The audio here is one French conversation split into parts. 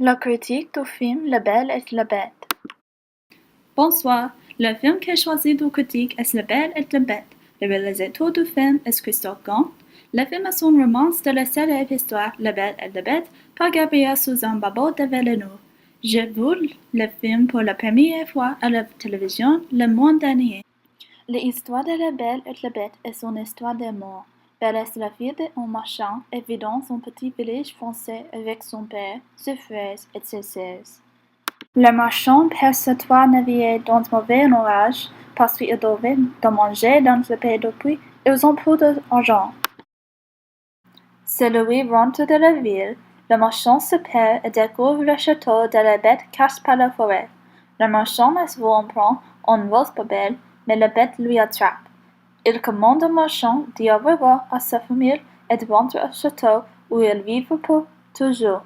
La critique du film La Belle et la Bête. Bonsoir, le film que j'ai choisi de critique est La Belle et la Bête. Le réalisateur du film est Christophe Gans. Le film est une romance de la célèbre histoire La Belle et la Bête par Gabriel Suzanne Barbeau de Villeneuve. J'ai vu le film pour la première fois à la télévision le mois dernier. L'histoire de La Belle et la Bête est une histoire d'amour. Belle est la fille d'un marchand et vit dans un petit village français avec son père, ses frères et ses sœurs. Le marchand perd ses 3 navires dans un mauvais orage parce qu'ils devaient manger dans le pays depuis ils ont peu d'argent. Si Louis rentre de la ville, le marchand se perd et découvre le château de la Bête caché par la forêt. Le marchand veut en prendre une rose pour Belle, mais la Bête lui attrape. Il commande au marchand d'y au revoir à sa famille et de rentrer au château où il vivra pour toujours.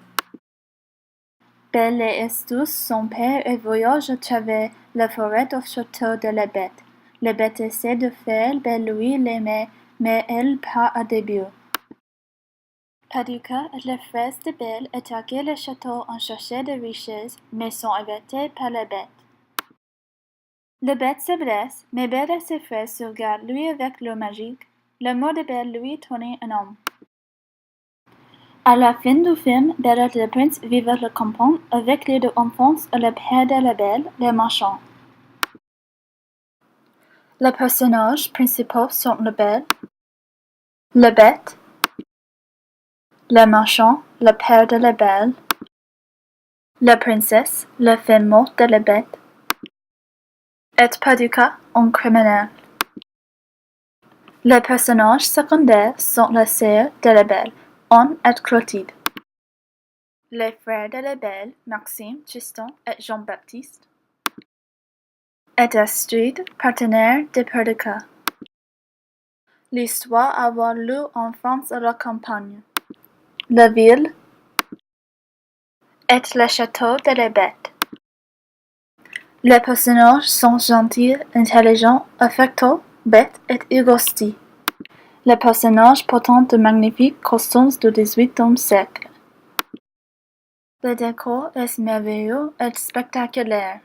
Belle estus son père et voyage à travers la forêt au château de la Bête. La Bête essaie de faire Belle lui l'aimer, mais elle pas au début. Paducah et les frères de Belle attaquent le château en cherchant des richesses, mais sont arrêtés par la Bête. La Bête se blesse, mais Belle et ses frères se regardent lui avec l'eau magique. La mort de Belle lui tourne un homme. À la fin du film, Belle et le prince vivent à la campagne avec les 2 enfants et le père de la Belle, le marchand. Les personnages principaux sont la Belle, la Bête, le marchand, le père de la Belle, la princesse, la femme morte de la Bête, et Paducah, un criminel. Les personnages secondaires sont la sœur de la Belle, Anne et Clotilde. Les frères de la Belle, Maxime, Tristan et Jean-Baptiste. Et Astrid, partenaire de Paducah. L'histoire a avoir lieu en France à la campagne. La ville est le château de la Bête. Les personnages sont gentils, intelligents, affectueux, bêtes et égoïstes. Les personnages portent de magnifiques costumes du XVIIIe siècle. Le décor est merveilleux et spectaculaire.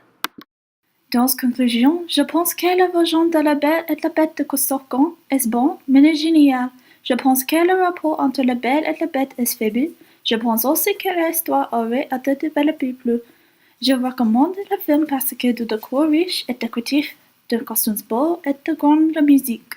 Dans conclusion, je pense que la version de La Belle et la Bête de Christophe Gans est bon, mais génial. Je pense que le rapport entre La Belle et la Bête est faible. Je pense aussi que l'histoire aurait été développée plus. Je recommande le film parce que de décor riche et décoratif, de costumes beaux et de grande musique.